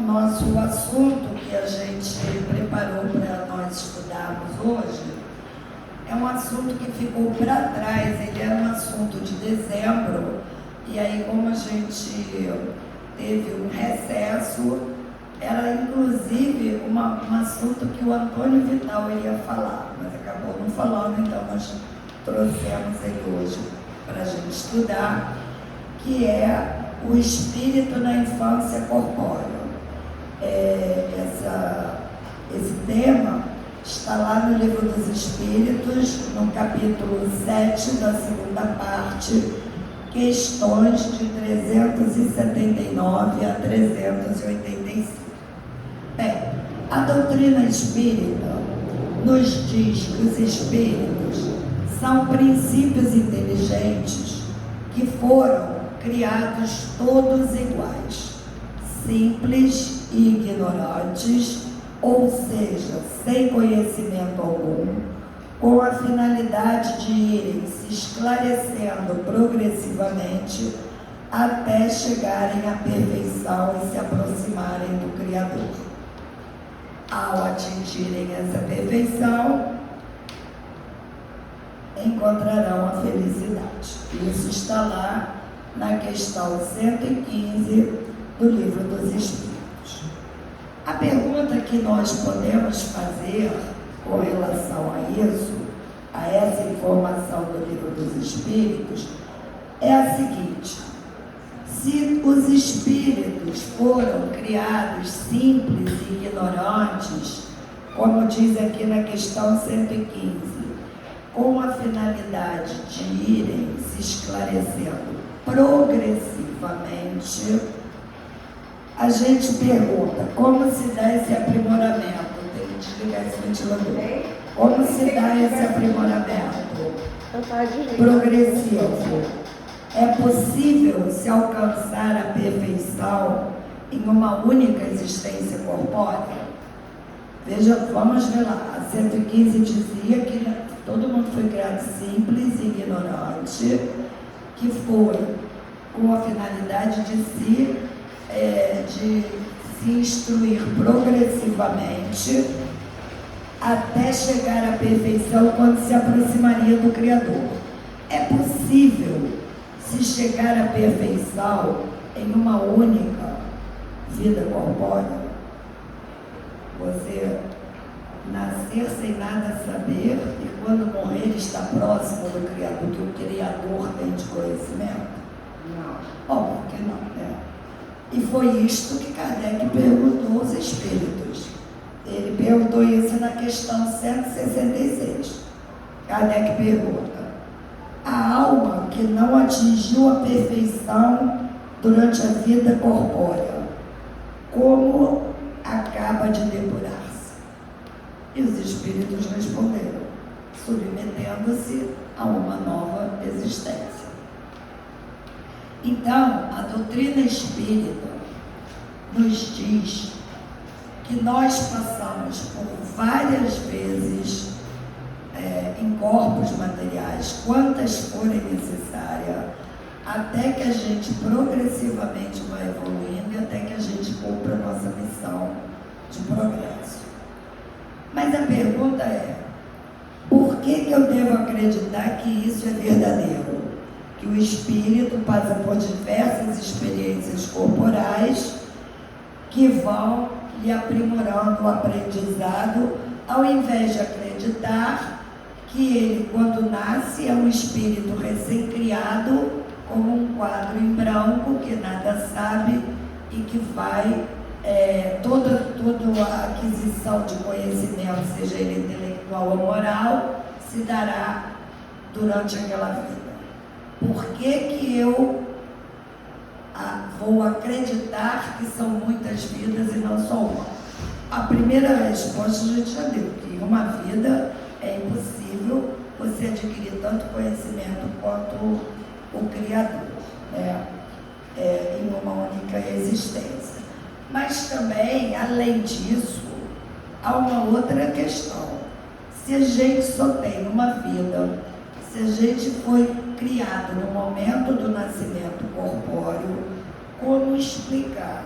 nosso assunto que a gente preparou para nós estudarmos hoje é um assunto que ficou para trás. Ele era um assunto de dezembro, e aí, como a gente teve um recesso, era inclusive um assunto que o Antônio Vital iria falar, mas acabou não falando, então nós trouxemos ele hoje para a gente estudar, que é o espírito na infância corpórea. Esse tema está lá no Livro dos Espíritos, no capítulo 7 da segunda parte, questões de 379 a 385. Bem, a doutrina espírita nos diz que os espíritos são princípios inteligentes que foram criados todos iguais, simples e ignorantes, ou seja, sem conhecimento algum, com a finalidade de irem se esclarecendo progressivamente até chegarem à perfeição e se aproximarem do Criador. Ao atingirem essa perfeição, encontrarão a felicidade. Isso está lá na questão 115 do Livro dos Espíritos. A pergunta que nós podemos fazer com relação a isso, a essa informação do Livro dos Espíritos, é a seguinte: se os espíritos foram criados simples e ignorantes, como diz aqui na questão 115, com a finalidade de irem se esclarecendo progressivamente, a gente pergunta, como se dá esse aprimoramento? Tem que desligar esse ventilador. Como se dá esse aprimoramento progressivo? É possível se alcançar a perfeição em uma única existência corpórea? Veja, vamos ver lá. A 115 dizia que todo mundo foi criado simples e ignorante, que foi com a finalidade de se instruir progressivamente até chegar à perfeição, quando se aproximaria do Criador. É possível se chegar à perfeição em uma única vida corpórea? Você nascer sem nada saber e quando morrer está próximo do Criador, que o Criador tem de conhecimento? Não. Óbvio que não, né? E foi isto que Kardec perguntou aos espíritos. Ele perguntou isso na questão 166. Kardec pergunta: a alma que não atingiu a perfeição durante a vida corpórea, como acaba de depurar-se? E os espíritos responderam: submetendo-se a uma nova existência. Então, a doutrina espírita nos diz que nós passamos por várias vezes em corpos materiais, quantas forem necessárias, até que a gente progressivamente vai evoluindo e até que a gente cumpra a nossa missão de progresso. Mas a pergunta é: por que eu devo acreditar que isso é verdadeiro? Que o espírito passa por diversas experiências corporais que vão lhe aprimorando o aprendizado, ao invés de acreditar que ele, quando nasce, é um espírito recém-criado, como um quadro em branco, que nada sabe e que vai, toda a aquisição de conhecimento, seja ele intelectual ou moral, se dará durante aquela vida. Por que eu vou acreditar que são muitas vidas e não só uma? A primeira resposta a gente já deu, que em uma vida é impossível você adquirir tanto conhecimento quanto o Criador, né? Em uma única existência. Mas também, além disso, há uma outra questão. Se a gente só tem uma vida, se a gente foi criado no momento do nascimento corpóreo, como explicar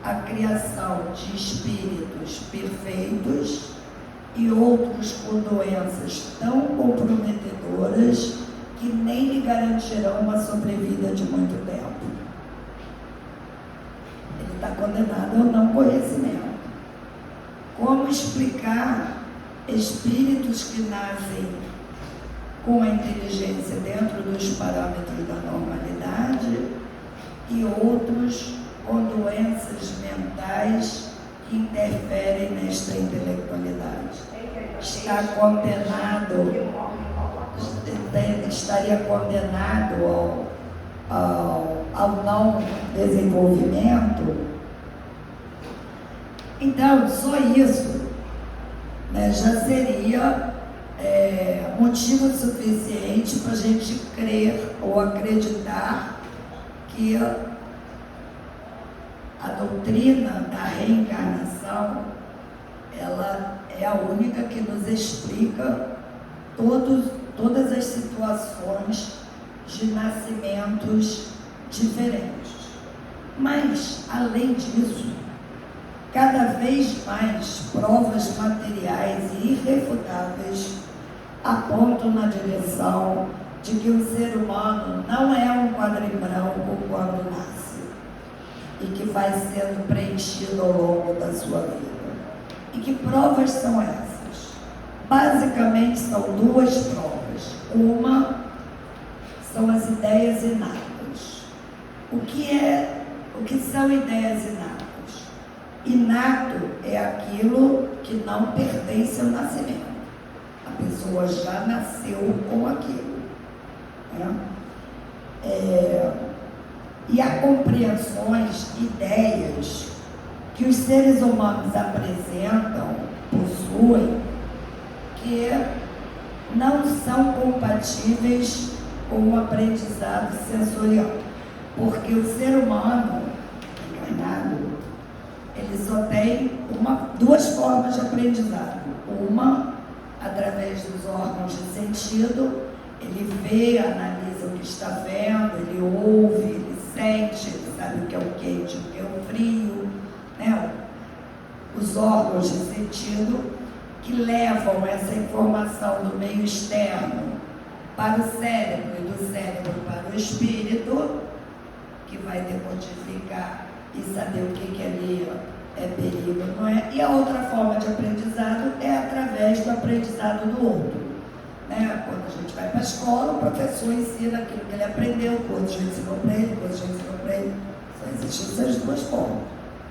a criação de espíritos perfeitos e outros com doenças tão comprometedoras que nem lhe garantirão uma sobrevida de muito tempo. Ele está condenado ao não conhecimento. Como explicar espíritos que nascem com a inteligência dentro dos parâmetros da normalidade e outros com doenças mentais que interferem nesta intelectualidade? Está condenado, estaria condenado ao não desenvolvimento. Então, só isso, né, já seria motivo suficiente para a gente crer ou acreditar que a doutrina da reencarnação, ela é a única que nos explica todas as situações de nascimentos diferentes. Mas, além disso, cada vez mais provas materiais e irrefutáveis apontam na direção de que o ser humano não é um quadrinho branco quando nasce e que vai sendo preenchido ao longo da sua vida. E que provas são essas? Basicamente são duas provas. Uma são as ideias inatas. O que são ideias inatas? Inato é aquilo que não pertence ao nascimento. A pessoa já nasceu com aquilo, né? E há compreensões, ideias que os seres humanos apresentam, possuem, que não são compatíveis com o aprendizado sensorial. Porque o ser humano encarnado, ele só tem duas formas de aprendizado. Uma, através dos órgãos de sentido, ele vê, analisa o que está vendo, ele ouve, ele sente, ele sabe o que é o quente, o que é o frio, né? Os órgãos de sentido que levam essa informação do meio externo para o cérebro e do cérebro para o espírito, que vai decodificar e saber o que ali é perigo, não é? E a outra forma de aprendizado é através do aprendizado do outro, né? Quando a gente vai para a escola, o professor ensina aquilo que ele aprendeu, o outro já ensinou para ele, o outro já ensinou para ele. Só existem essas duas formas.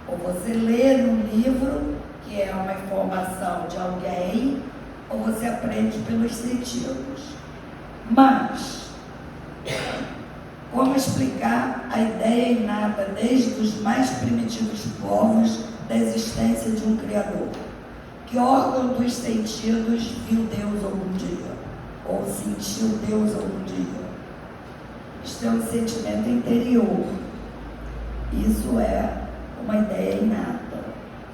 Ou você lê num livro, que é uma informação de alguém, ou você aprende pelos sentidos. Mas, como explicar a ideia inata desde os mais primitivos povos da existência de um Criador? Que órgão dos sentidos viu Deus algum dia? Ou sentiu Deus algum dia? Isto é um sentimento interior. Isso é uma ideia inata.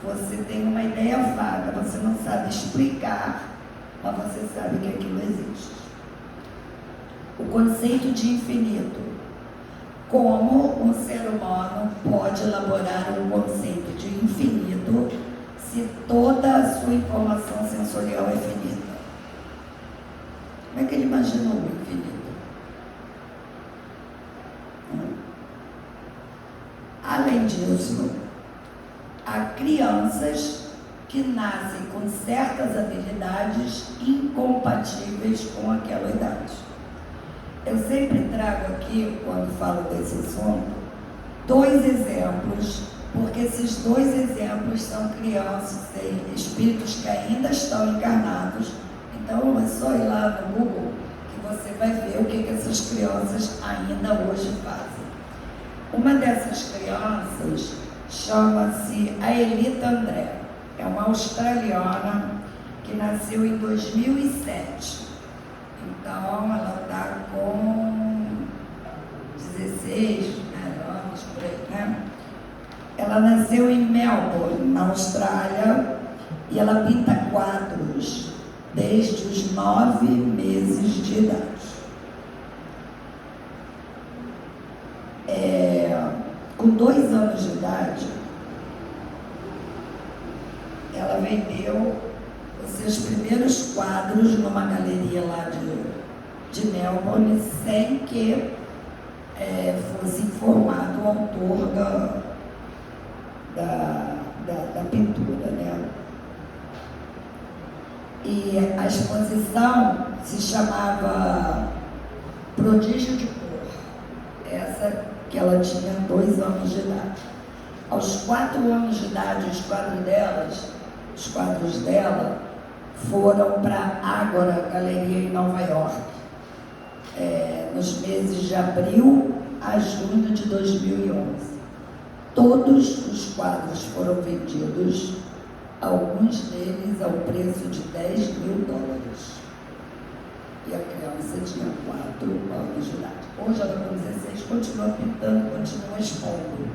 Você tem uma ideia vaga, você não sabe explicar, mas você sabe que aquilo existe. O conceito de infinito. Como um ser humano pode elaborar um conceito de infinito se toda a sua informação sensorial é finita? Como é que ele imaginou o infinito? Além disso, há crianças que nascem com certas habilidades incompatíveis com aquela idade. Eu sempre trago aqui, quando falo desse assunto, dois exemplos, porque esses dois exemplos são crianças e espíritos que ainda estão encarnados. Então é só ir lá no Google que você vai ver o que essas crianças ainda hoje fazem. Uma dessas crianças chama-se Aelita André. É uma australiana que nasceu em 2007. Então, ela está com 16 anos, por aí, né? Ela nasceu em Melbourne, na Austrália, e ela pinta quadros desde os 9 meses de idade. Com 2 anos de idade, ela vendeu os seus primeiros quadros numa galeria lá de Melbourne, sem que fosse informado o autor da pintura, né? E a exposição se chamava Prodígio de Cor, essa que ela tinha 2 anos de idade. Aos 4 anos de idade, os quadros dela foram para a Ágora Galeria em Nova York, nos meses de abril a junho de 2011. Todos os quadros foram vendidos, alguns deles ao preço de $10 mil. E a criança tinha 4 anos de idade. Hoje ela com 16 continua pintando, continua expondo.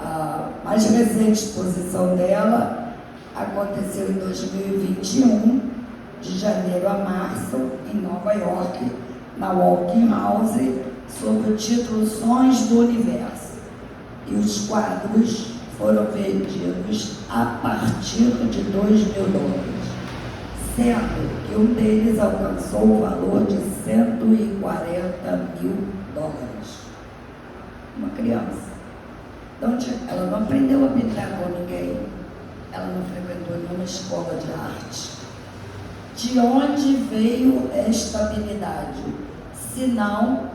A mais recente exposição dela aconteceu em 2021, de janeiro a março, em Nova York, na Walking House, sob o título Sons do Universo. E os quadros foram vendidos a partir de $2 mil, sendo que um deles alcançou o valor de $140 mil. Uma criança. Então, ela não aprendeu a pintar com ninguém, ela não frequentou nenhuma escola de arte. De onde veio esta habilidade? Se não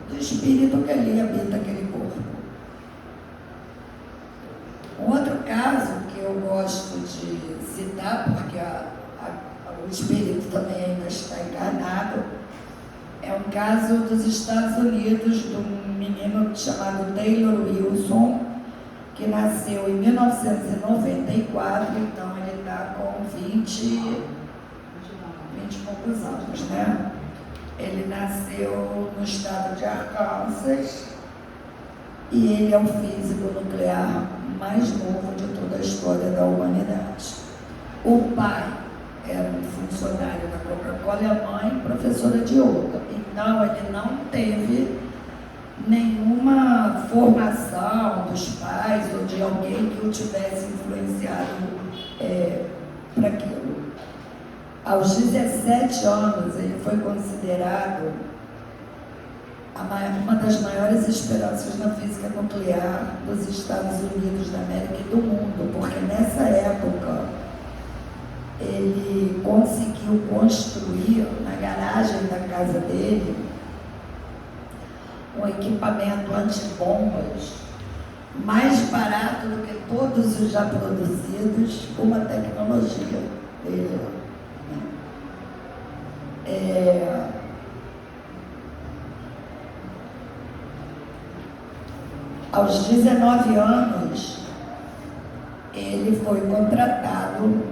do espírito que ali habita aquele corpo. Um outro caso que eu gosto de citar, porque o espírito também ainda está encarnado, é um caso dos Estados Unidos, de um menino chamado Taylor Wilson, que nasceu em 1994, então ele está com 20 e poucos anos, né? Ele nasceu no estado de Arkansas e ele é o físico nuclear mais novo de toda a história da humanidade. O pai era um funcionário da Coca-Cola e a mãe professora de yoga. Então ele não teve nenhuma formação dos pais ou de alguém que o tivesse influenciado para aquilo. Aos 17 anos, ele foi considerado uma das maiores esperanças na física nuclear dos Estados Unidos da América e do mundo, porque nessa época ele conseguiu construir na garagem da casa dele um equipamento antibombas mais barato do que todos os já produzidos, com uma tecnologia dele. Aos 19 anos, ele foi contratado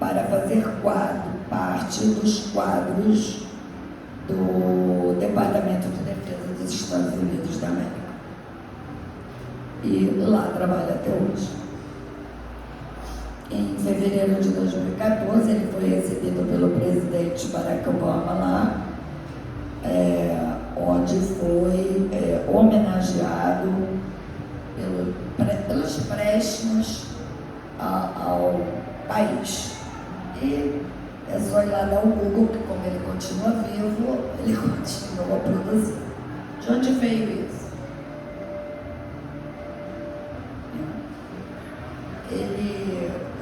para fazer parte dos quadros do Departamento de Defesa dos Estados Unidos da América. E lá trabalha até hoje. Em fevereiro de 2014, ele foi recebido pelo presidente Barack Obama lá, onde foi homenageado pelos préstimos ao país. E é só ir lá dar o Google, que como ele continua vivo, ele continua a produzir. De onde veio isso?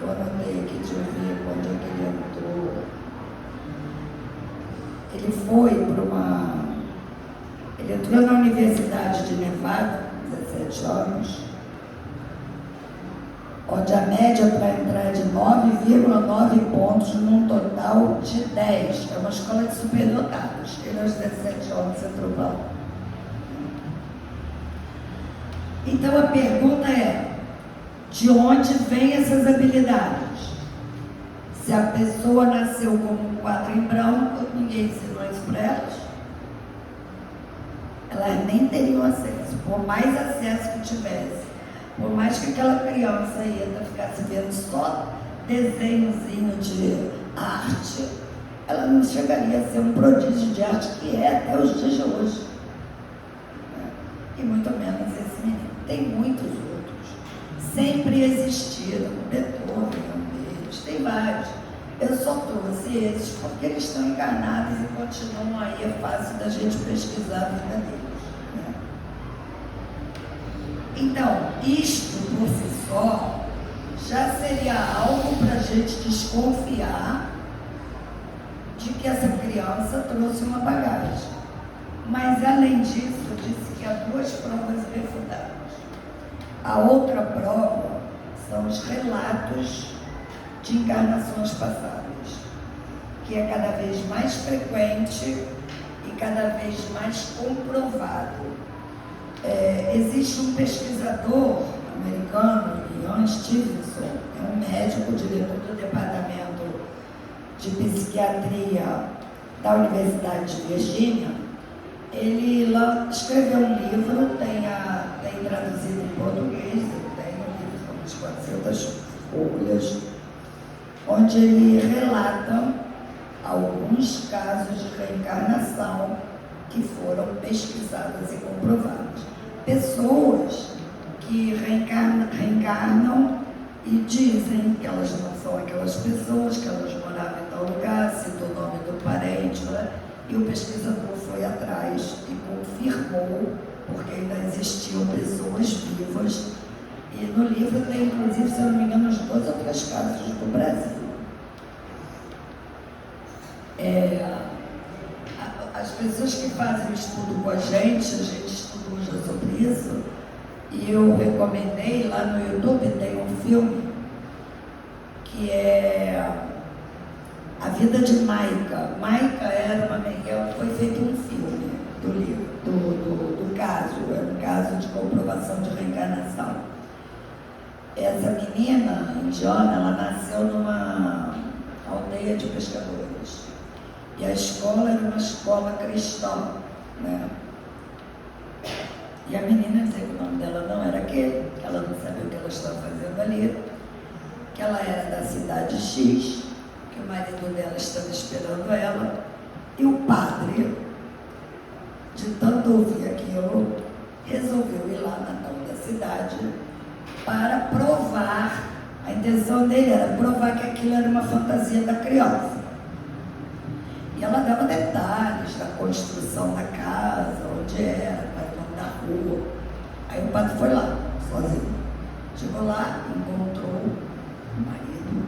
Eu anotei aqui de ver quando é que ele entrou. Ele foi ele entrou na Universidade de Nevada, com 17 anos, onde a média para entrar é de 9,9 pontos num total de 10. É uma escola de superdotados. Ele aos 17 anos entrou para lá. Então a pergunta é: de onde vêm essas habilidades? Se a pessoa nasceu como um quadro em branco, ninguém ensinou isso para elas. Elas nem teriam acesso, por mais acesso que tivesse. Por mais que aquela criança ainda ficasse vendo só desenhozinho de arte, ela não chegaria a ser um prodígio de arte, que é até os dias de hoje. E muito menos esse menino. Tem muitos outros. sempre existiram. Beethoven é um deles, tem vários. Eu só trouxe esses porque eles estão encarnados e continuam aí, é fácil da gente pesquisar a vida deles, né? Então, isto por si só já seria algo para a gente desconfiar de que essa criança trouxe uma bagagem. Mas, além disso, disse que há duas provas irrefutáveis. A outra prova são os relatos de encarnações passadas, que é cada vez mais frequente e cada vez mais comprovado. Existe um pesquisador americano, Ian Stevenson, é um médico, diretor do departamento de psiquiatria da Universidade de Virgínia. Ele escreveu um livro, tem traduzido em português, tem um livro com umas 400 folhas, onde ele relata alguns casos de reencarnação que foram pesquisadas e comprovadas. Pessoas que reencarnam e dizem que elas não são aquelas pessoas, que elas moravam em tal lugar, citou o nome do parente, né? E o pesquisador foi atrás e confirmou, porque ainda existiam pessoas vivas. E no livro tem, inclusive, se eu não me engano, os 2 ou 3 casos do Brasil. As pessoas que fazem o estudo com a gente estudou já sobre isso, e eu recomendei, lá no YouTube tem um filme que é A Vida de Maika. Maika era foi feito um filme do livro, do caso, era um caso de comprovação de reencarnação. Essa menina indiana, ela nasceu numa aldeia de pescadores. E a escola era uma escola cristã, né? E a menina dizia que o nome dela não era aquele, que ela não sabia o que ela estava fazendo ali, que ela era da cidade X, que o marido dela estava esperando ela, e o padre, de tanto ouvir aquilo, resolveu ir lá na tal da cidade para provar. A intenção dele era provar que aquilo era uma fantasia da criança. E ela dava detalhes da construção da casa, onde era, o nome da rua. Aí o padre foi lá, sozinho. Chegou lá, encontrou o marido.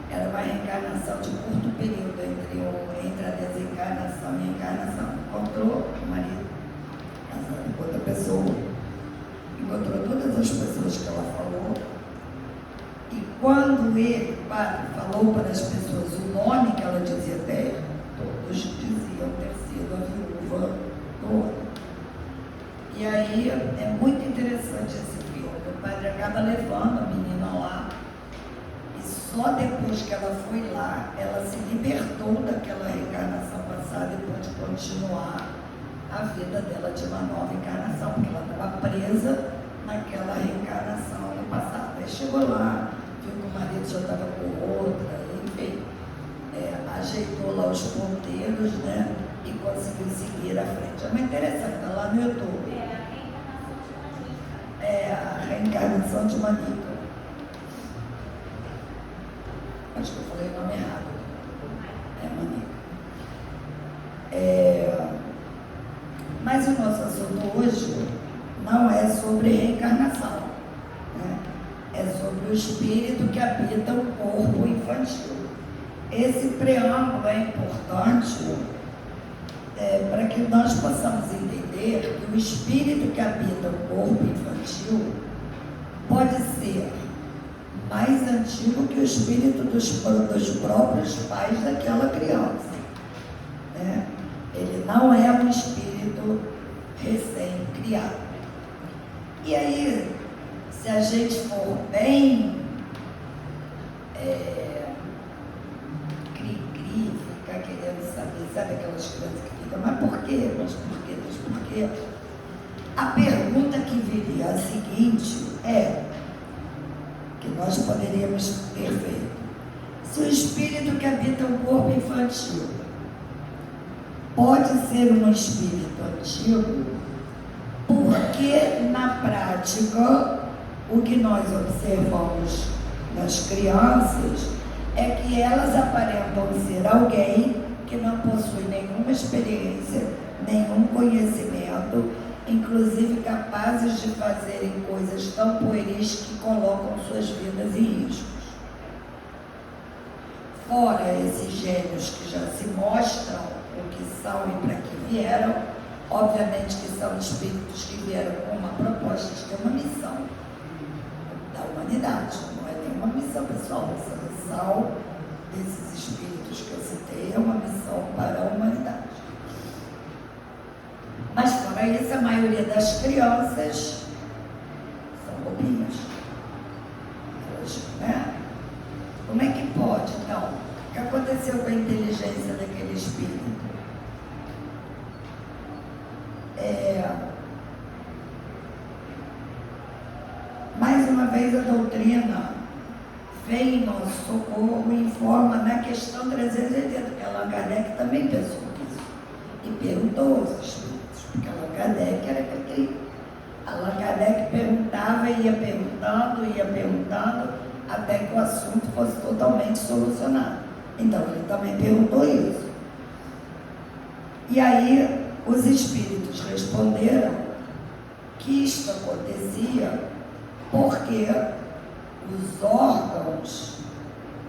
Era uma reencarnação de curto período entre a desencarnação e a encarnação. Encontrou o marido, casado com outra pessoa. Encontrou todas as pessoas que ela falou. E quando ele, o padre, falou para as pessoas o nome que ela dizia ter, todos diziam ter sido a viúva do outro. E aí é muito interessante esse filme. O padre acaba levando a menina lá, e só depois que ela foi lá, ela se libertou daquela reencarnação passada e pôde continuar a vida dela de uma nova encarnação, porque ela estava presa naquela reencarnação no passado. Aí chegou lá, viu que o marido já estava com outra, enfim, ajeitou lá os ponteiros, né, e conseguiu seguir à frente. É muito interessante, está lá no YouTube. É a reencarnação de Manica. Acho que eu falei o nome errado. É Manica. Mas o nosso assunto hoje não é sobre reencarnação, né? É sobre o espírito que habita o corpo infantil. Esse preâmbulo é importante para que nós possamos entender que o espírito que habita o corpo infantil pode ser mais antigo que o espírito dos próprios pais daquela criança, né? Ele não é um espírito recém-criado. E aí, se a gente for bem ficar querendo sabe aquelas crianças que ficam, mas por quê? Mas por quê? A pergunta que viria a seguinte que nós poderíamos ter feito: se o espírito que habita o corpo infantil pode ser um espírito antigo, por que na prática o que nós observamos nas crianças é que elas aparentam ser alguém que não possui nenhuma experiência, nenhum conhecimento, inclusive capazes de fazerem coisas tão pueris que colocam suas vidas em riscos. Fora esses gênios que já se mostram o que são e para que vieram, obviamente que são espíritos que vieram com uma proposta de ter uma missão da humanidade, não é nenhuma missão pessoal, essa missão desses espíritos que eu citei é uma missão para a humanidade. Mas fora isso, a maioria das crianças são bobinhas. Elas, né? Como é que pode, então? O que aconteceu com a inteligência daquele espírito? Mais uma vez a doutrina vem em nosso socorro e informa na questão 380, que Allan Kardec também pensou nisso e perguntou aos espíritos, porque Allan Kardec era aquele. Allan Kardec perguntava e ia perguntando até que o assunto fosse totalmente solucionado. Então ele também perguntou isso. E aí os espíritos responderam que isto acontecia porque os órgãos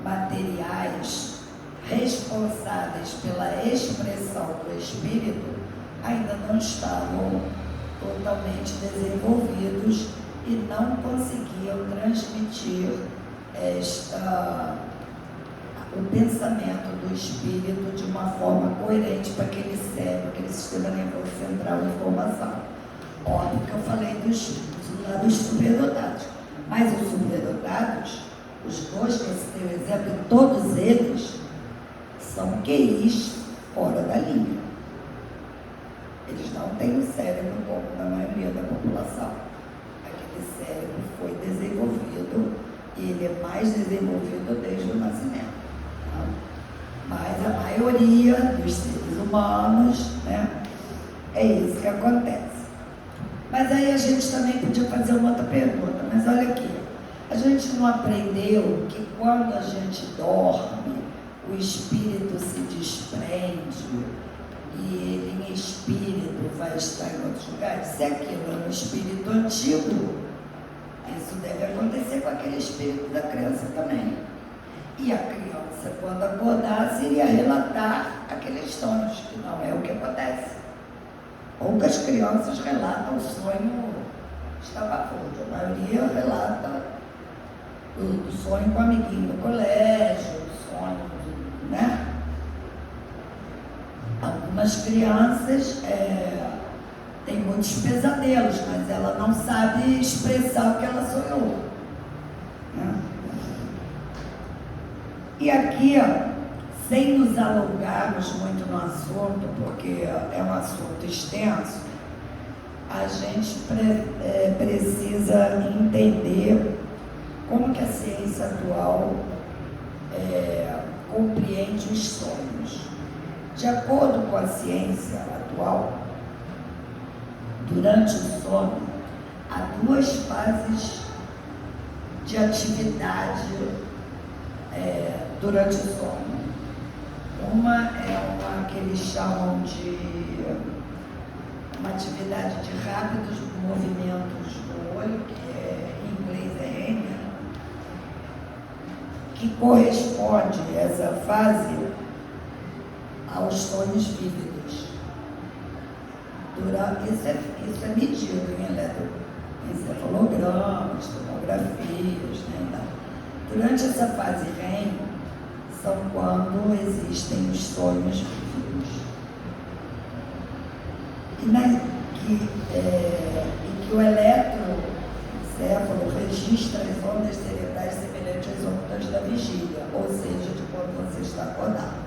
materiais responsáveis pela expressão do espírito ainda não estavam totalmente desenvolvidos e não conseguiam transmitir o pensamento do espírito de uma forma coerente para aquele cérebro, aquele sistema nervoso central de informação. Óbvio que eu falei dos superdotados, mas os superdotados, os dois que eu citei o exemplo, todos eles são QIs fora da linha. Eles não têm o cérebro como na maioria da população. Aquele cérebro foi desenvolvido e ele é mais desenvolvido desde o nascimento. Tá? Mas a maioria dos seres humanos, né, é isso que acontece. Mas aí a gente também podia fazer uma outra pergunta, mas olha aqui, a gente não aprendeu que quando a gente dorme, o espírito se desprende e ele em espírito vai estar em outros lugares? Se aquilo é um espírito antigo, isso deve acontecer com aquele espírito da criança também. E a criança, quando acordasse, iria relatar aqueles sonhos, que não é o que acontece. Poucas crianças relatam o sonho estapafúrdio, a maioria relata o sonho com o amiguinho no colégio, o sonho, né? Algumas crianças têm muitos pesadelos, mas ela não sabe expressar o que ela sonhou, né? E aqui, sem nos alongarmos muito no assunto, porque é um assunto extenso, a gente precisa entender como que a ciência atual compreende os sonhos. De acordo com a ciência atual, durante o sono, há duas fases de atividade durante o sono. Uma é uma que eles chamam de uma atividade de rápidos movimentos do olho, que em inglês é REM, que corresponde essa fase aos sonhos vívidos. Isso é medido em encefalogramas, tomografias, né? Durante essa fase REM, são quando existem os sonhos vívidos. E que o eletroencefalo registra as ondas cerebrais semelhantes às ondas da vigília, ou seja, de quando você está acordado.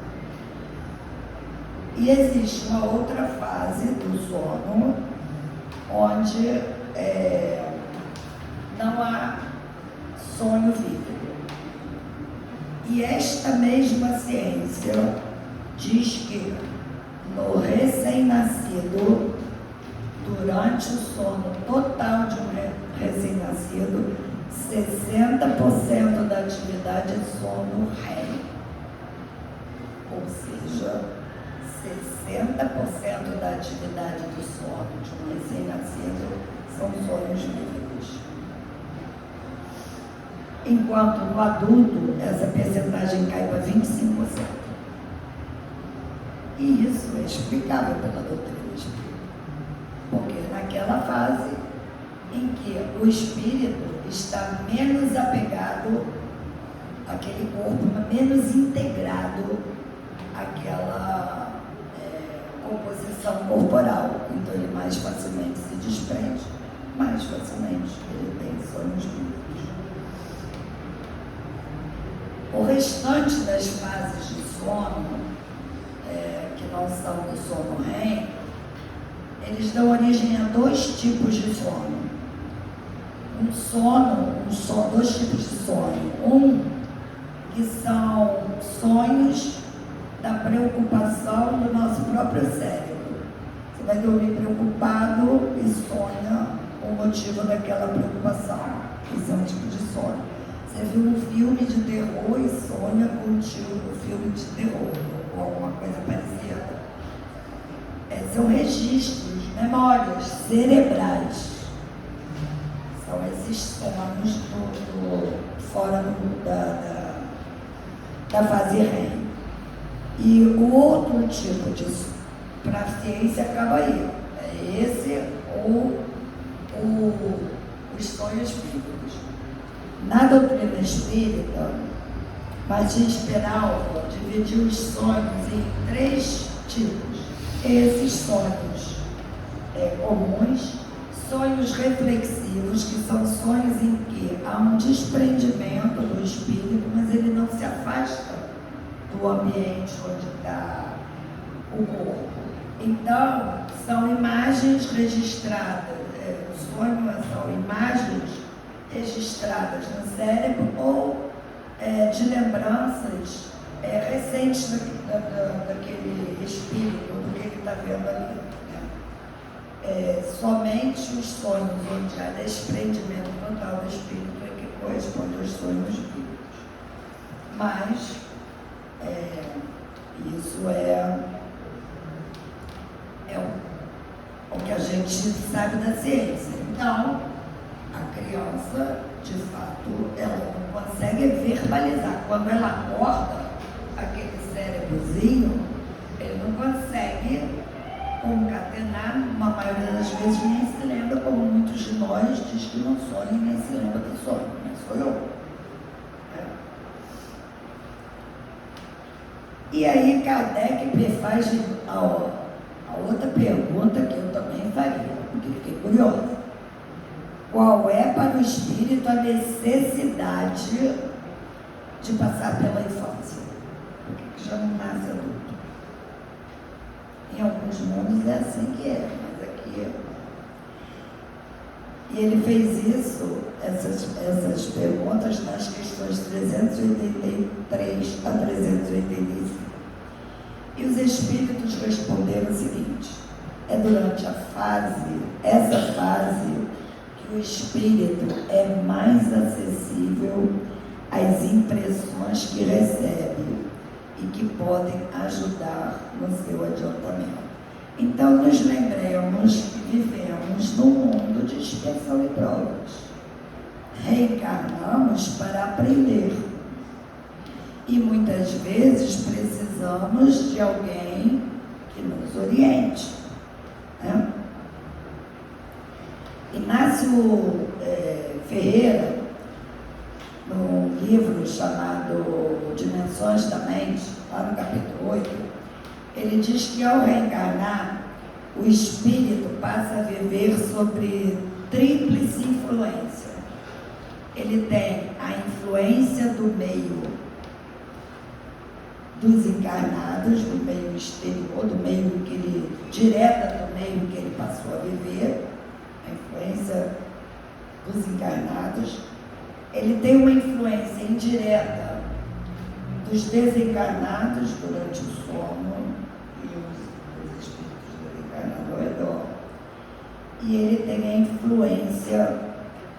E existe uma outra fase do sono, onde não há sonho vívido. E esta mesma ciência diz que no recém-nascido, durante o sono total de um recém-nascido, 60% da atividade é sono REM. Ou seja, 60% da atividade do sono de um recém-nascido são sonhos vívidos. Enquanto no adulto, essa percentagem cai para 25%. E isso é explicável pela doutrina espírita. Porque naquela fase em que o espírito está menos apegado àquele corpo, menos integrado àquela composição corporal. Então ele mais facilmente se desprende, mais facilmente ele tem sonhos vívidos. O restante das fases de sono, que não são do sono REM, eles dão origem a dois tipos de sono. Dois tipos de sonho. Que são sonhos da preocupação do nosso próprio cérebro. Você vai dormir preocupado e sonha o motivo daquela preocupação. Esse é um tipo de sono. Você viu um filme de terror e sonha contigo o filme de terror, ou alguma coisa parecida. São registros, memórias cerebrais. São esses sonhos fora da fase REM. E o outro tipo de sonho, para a ciência, acaba aí. É esse ou os sonhos vívidos. Na doutrina espírita, Martins Peralva dividiu os sonhos em 3 tipos. Esses sonhos comuns, sonhos reflexivos, que são sonhos em que há um desprendimento do espírito, mas ele não se afasta do ambiente onde está o corpo. Então, são imagens registradas, sonhos são imagens registradas no cérebro ou de lembranças recentes daquele espírito, do que ele está vendo ali. Somente os sonhos onde há desprendimento total do espírito é que corresponde aos sonhos vívidos. Mas isso é o que a gente sabe da ciência. Então, a criança, de fato, ela não consegue verbalizar. Quando ela acorda, aquele cérebrozinho, ele não consegue concatenar, uma maioria das vezes nem se lembra, como muitos de nós diz que não sonha e nem se lembra do sonho, mas sou eu. E aí Kardec faz a outra pergunta que eu também faria, porque fiquei curiosa. Qual é para o espírito a necessidade de passar pela infância? Por que já não nasce adulto? Em alguns mundos é assim que é, mas aqui E ele fez isso, essas perguntas, nas questões 383 a 385. E os espíritos responderam o seguinte: é durante essa fase, que o espírito é mais acessível às impressões que recebe e que podem ajudar no seu adiantamento. Então, nos lembremos que vivemos num mundo de expiação e provas. Reencarnamos para aprender. E muitas vezes precisamos de alguém que nos oriente. Né? Inácio Ferreira, num livro chamado Dimensões da Mente, lá no capítulo 8, ele diz que ao reencarnar, o espírito passa a viver sobre tríplice influência. Ele tem a influência do meio dos encarnados, do meio exterior, do meio que ele, direta do meio que ele passou a viver, a influência dos encarnados. Ele tem uma influência indireta dos desencarnados durante o sono e os espíritos desencarnados ao redor. E ele tem a influência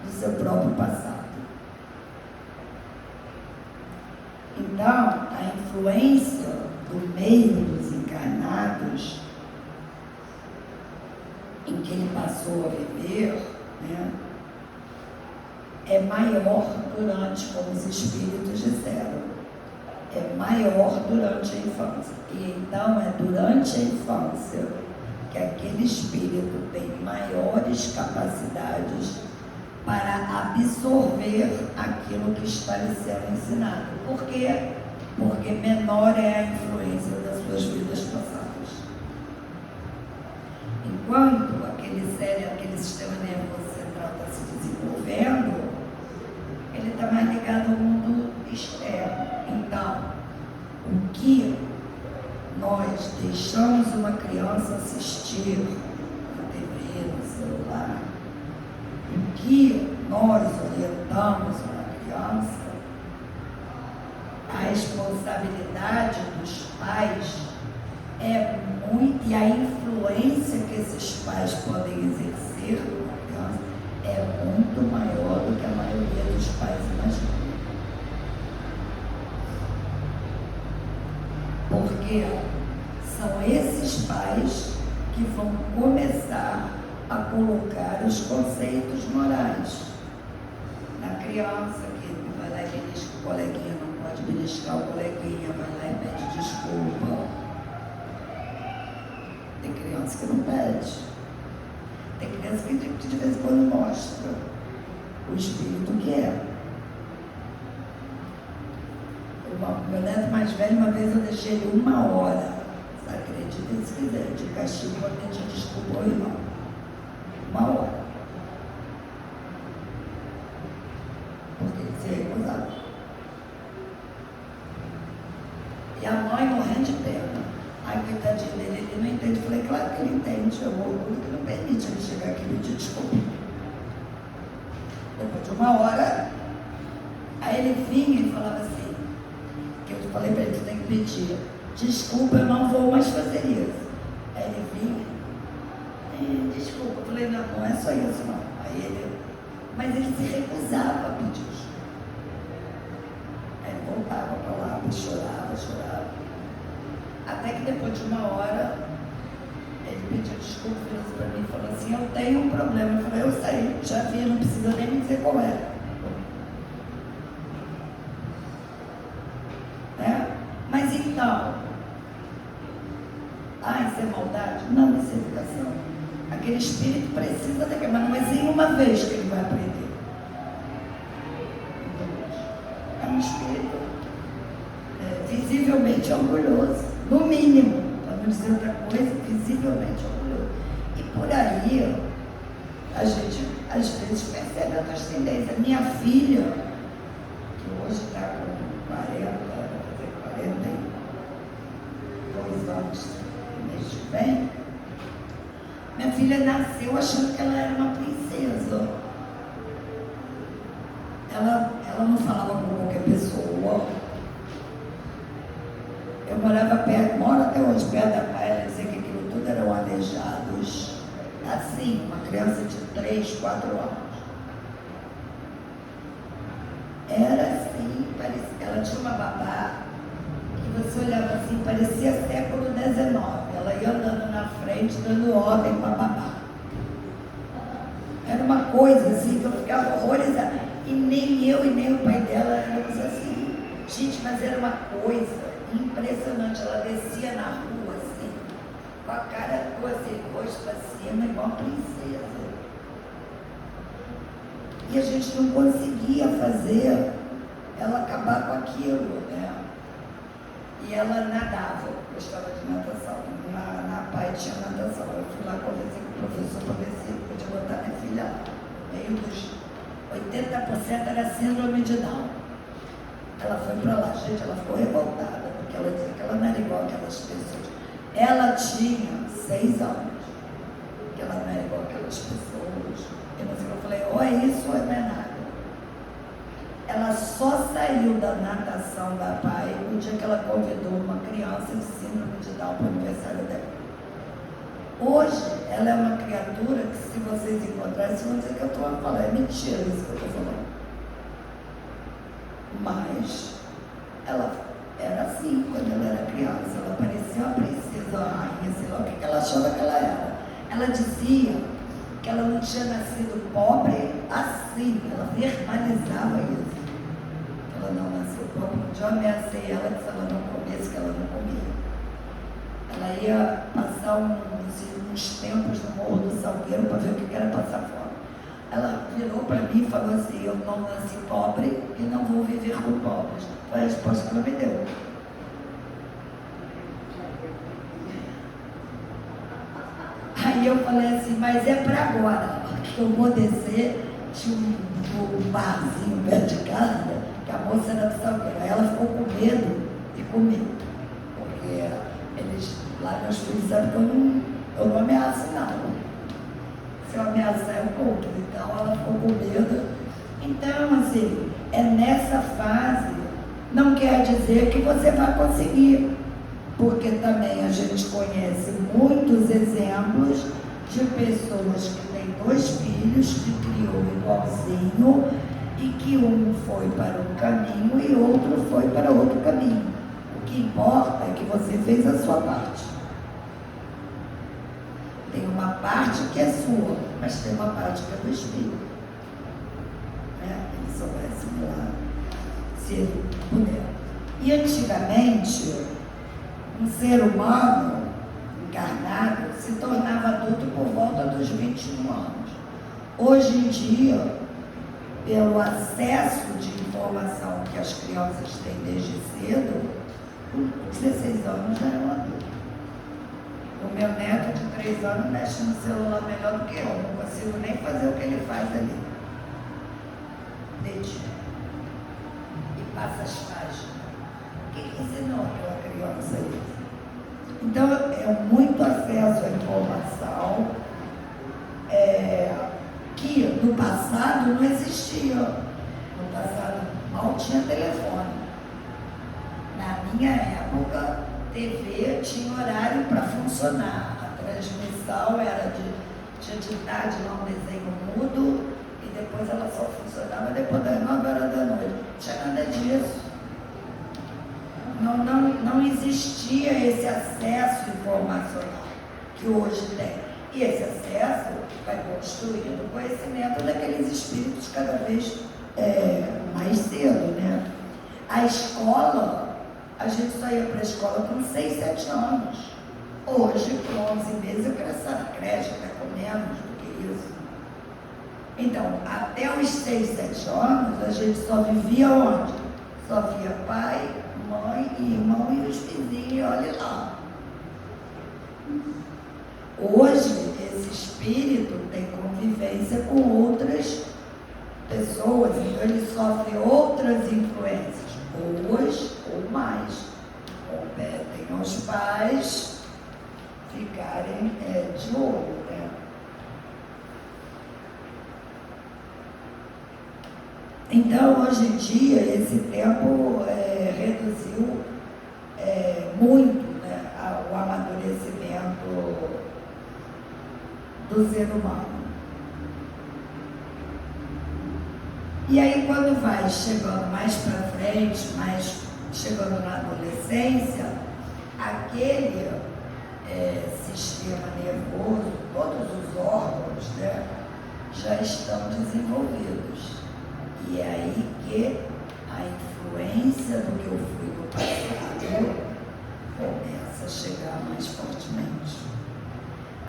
do seu próprio passado. Então, a influência do meio dos encarnados em que ele passou a viver, né, é maior durante, como os espíritos disseram, é maior durante a infância. E então é durante a infância que aquele espírito tem maiores capacidades para absorver aquilo que está lhe sendo ensinado. Por quê? Porque menor é a influência das suas vidas passadas. Enquanto aquele sistema nervoso central está se desenvolvendo, ele está mais ligado ao mundo externo. Então, o que nós deixamos uma criança assistir na TV, no celular, o que nós orientamos uma criança, a responsabilidade dos pais é muito, e a influência que esses pais podem exercer numa criança é muito maior do que a maioria dos pais imaginam. Porque são esses pais que vão começar a colocar os conceitos morais na criança, que vai lá e belisca o coleguinha, não pode beliscar o coleguinha, vai lá e pede desculpa. Tem criança que não pede. Tem criança que de vez em quando mostra o espírito que é. Meu neto mais velho, uma vez eu deixei ele 1 hora, você acredita se quiser, de castigo para pedir desculpa ao irmão. 1 hora. Porque ele se recusava. E a mãe morrendo de pena. Ai, coitadinho dele, ele não entende. Eu falei, claro que ele entende, é o orgulho que não permite ele chegar aqui e pedir desculpa. Depois de 1 hora, aí ele vinha e falava assim, que eu falei para ele, tu tem que pedir desculpa, eu não vou mais fazer isso. Aí ele vinha, desculpa, eu falei, não, não é só isso não. Aí ele, mas ele se recusava a pedir desculpa. Aí ele voltava para lá, chorava. Até que depois de 1 hora, ele pediu desculpa, virou para mim e falou assim, eu tenho um problema. Eu falei, eu sei, já vi, não precisa nem me dizer qual é. Mas então, isso é maldade? Não, isso é educação. Aquele espírito precisa daquilo, mas não é assim uma vez que ele vai aprender. É um espírito visivelmente orgulhoso, no mínimo, para não dizer outra coisa, visivelmente orgulhoso. E por aí, a gente às vezes percebe outras tendências. Minha filha, que hoje está com 42 anos, no mês que vem, minha filha nasceu achando que ela era uma princesa. Ela não falava com qualquer pessoa. Eu moro até hoje perto da praia, ela dizia que aquilo tudo eram aleijados. Assim, uma criança de 3, 4 anos. Era assim, parecia, ela tinha uma babá que você olhava assim, parecia século XIX. Ela ia andando na frente, dando ordem para a babá. Era uma coisa assim que eu ficava horrorizada. E nem eu e nem o pai dela éramos assim. Gente, mas era uma coisa impressionante. Ela descia na rua assim, com a cara assim, rosto para cima, igual princesa. E a gente não conseguia fazer ela acabar com aquilo, né? E ela nadava, gostava de natação. Na PAI tinha natação. Eu fui lá, conversei com o professor para ver se podia botar minha filha lá. Meio dos 80% era síndrome de Down. Ela foi para lá, gente, ela ficou revoltada, porque ela dizia que ela não era igual aquelas pessoas. Ela tinha 6 anos, que ela não era igual aquelas pessoas. Eu falei, ou é isso ou é nada. Ela só saiu da natação da PAI no dia que ela convidou uma criança de síndrome de Down para o aniversário dela. Hoje, ela é uma criatura que, se vocês encontrarem, vocês vão dizer que eu estou falando, é mentira isso que eu estou falando. Mas ela Ela dizia que ela não tinha nascido pobre assim, ela verbalizava isso. Ela não nasceu pobre. Um dia eu ameacei ela que se ela não comesse, que ela não comia. Ela ia passar uns tempos no Morro do Salgueiro para ver o que era passar fome. Ela virou para mim e falou assim: eu não nasci pobre e não vou viver com pobres. Foi a resposta que ela me deu. Aí eu falei assim: mas é para agora, que eu vou descer. Tinha um barzinho perto de casa, que a moça era do Salgueiro. Aí ela ficou com medo de comer, porque eles, lá meus filhos sabem que eu não ameaço não. Se eu ameaçar eu compro. Então ela ficou com medo. Então, assim, é nessa fase, não quer dizer que você vai conseguir, porque também a gente conhece muitos exemplos de pessoas que têm 2 filhos, que criou igualzinho, e que um foi para um caminho e outro foi para outro caminho. O que importa é que você fez a sua parte. Tem uma parte que é sua, mas tem uma parte que é do Espírito. Ele só vai assimilar se ele puder. E antigamente, um ser humano encarnado se tornava adulto por volta dos 21 anos. Hoje em dia, pelo acesso de informação que as crianças têm desde cedo, com 16 anos já é um adulto. O meu neto de 3 anos mexe no celular melhor do que eu, não consigo nem fazer o que ele faz ali. Deixa. E passa as páginas. Quem ensinou aquela criança isso? Então, é muito acesso à informação que no passado não existia. No passado mal tinha telefone. Na minha época, TV tinha horário para funcionar. A transmissão era tinha de tarde lá um desenho mudo e depois ela só funcionava depois das 9 horas da noite. Não tinha nada disso. Não existia esse acesso informacional que hoje tem. E esse acesso vai construindo o conhecimento daqueles espíritos cada vez mais cedo, né? A escola, a gente só ia para a escola com 6, 7 anos. Hoje, com 11 meses, eu quero essa creche, até com menos do que isso. Então, até os 6, 7 anos, a gente só vivia onde? Só via pai, mãe, irmão e os vizinhos, olha lá. Hoje, esse espírito tem convivência com outras pessoas, então ele sofre outras influências, boas ou mais. Competem aos pais ficarem de olho, né? Então, hoje em dia, esse tempo reduziu muito, né, o amadurecimento do ser humano. E aí, quando vai chegando mais para frente, mais chegando na adolescência, aquele sistema nervoso, todos os órgãos, né, já estão desenvolvidos. E é aí que a influência do que eu fui no passado começa a chegar mais fortemente.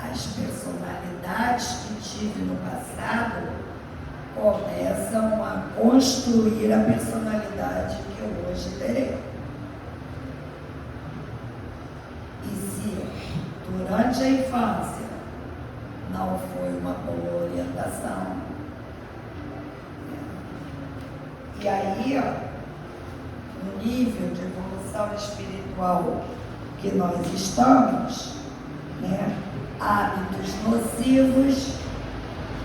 As personalidades que tive no passado começam a construir a personalidade que eu hoje terei. E se durante a infância não foi uma boa orientação, e aí, no nível de evolução espiritual que nós estamos, né, hábitos nocivos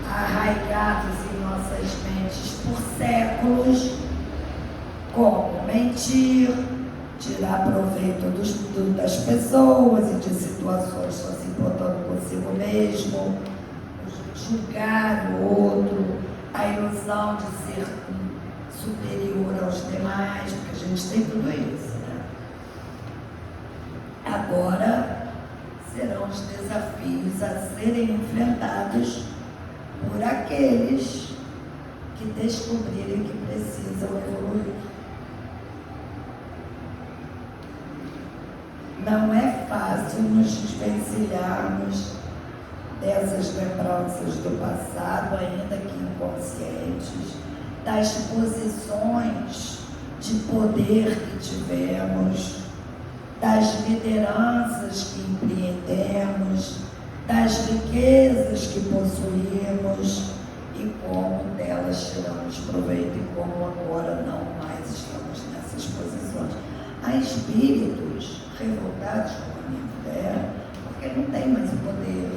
arraigados em nossas mentes por séculos, como mentir, tirar proveito das pessoas e de situações, só se importando consigo mesmo, julgar o outro, a ilusão de ser superior aos demais, porque a gente tem tudo isso, né? Agora, serão os desafios a serem enfrentados por aqueles que descobrirem que precisam evoluir. Não é fácil nos desvencilharmos dessas lembranças do passado, ainda que inconscientes, das posições de poder que tivemos, das lideranças que empreendemos, das riquezas que possuímos e como delas tiramos proveito e como agora não mais estamos nessas posições. Há espíritos revoltados com a minha mulher porque não tem mais o poder,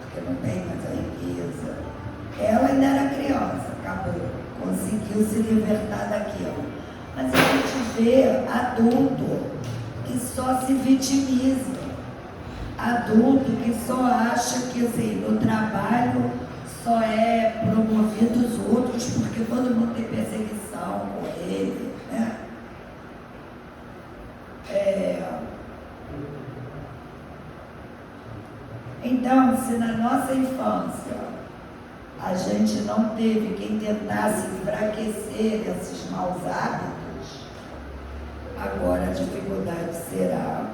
porque não tem mais a riqueza. Ela ainda era criança, acabou, conseguiu se libertar daquilo. Mas a gente vê adulto que só se vitimiza, adulto que só acha que assim, no trabalho só é promovido os outros porque todo mundo tem perseguição com ele, né? Então, se na nossa infância a gente não teve quem tentasse enfraquecer esses maus hábitos, agora a dificuldade será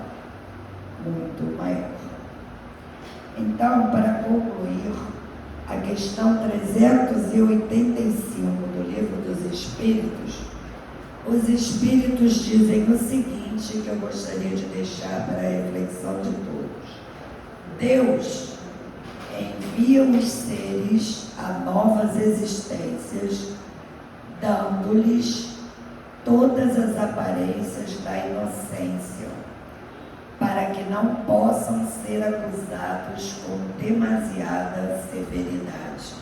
muito maior. Então, para concluir, a questão 385 do Livro dos Espíritos, os Espíritos dizem o seguinte, que eu gostaria de deixar para a reflexão de todos. Deus envia os seres a novas existências, dando-lhes todas as aparências da inocência, para que não possam ser acusados com demasiada severidade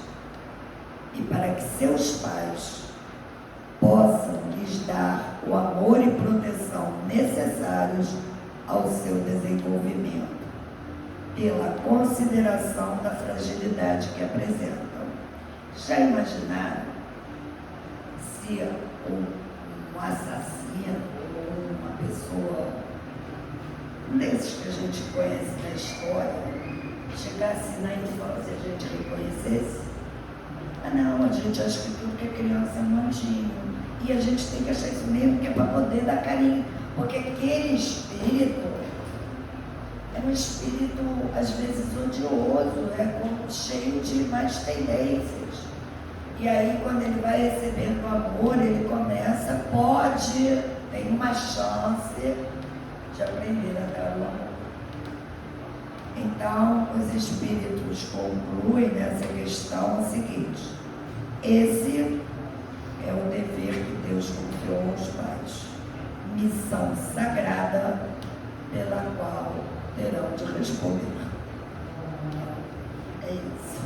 e para que seus pais possam lhes dar o amor e proteção necessários ao seu desenvolvimento, pela consideração da fragilidade que apresentam. Já imaginaram se um assassino ou uma pessoa desses que a gente conhece na história chegasse na infância e a gente reconhecesse? Ah não, a gente acha que tudo que é criança é um anjinho. E a gente tem que achar isso mesmo, que é para poder dar carinho. Porque aquele espírito é um espírito, às vezes, odioso, cheio de más tendências. E aí, quando ele vai recebendo amor, ele começa, tem uma chance de aprender a dar o amor. Então, os espíritos concluem nessa questão o seguinte: esse é o dever que Deus confiou aos pais, missão sagrada pela qual terão de responder. É isso.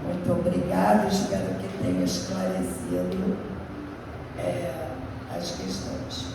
Muito obrigada, espero que tenha esclarecido as questões.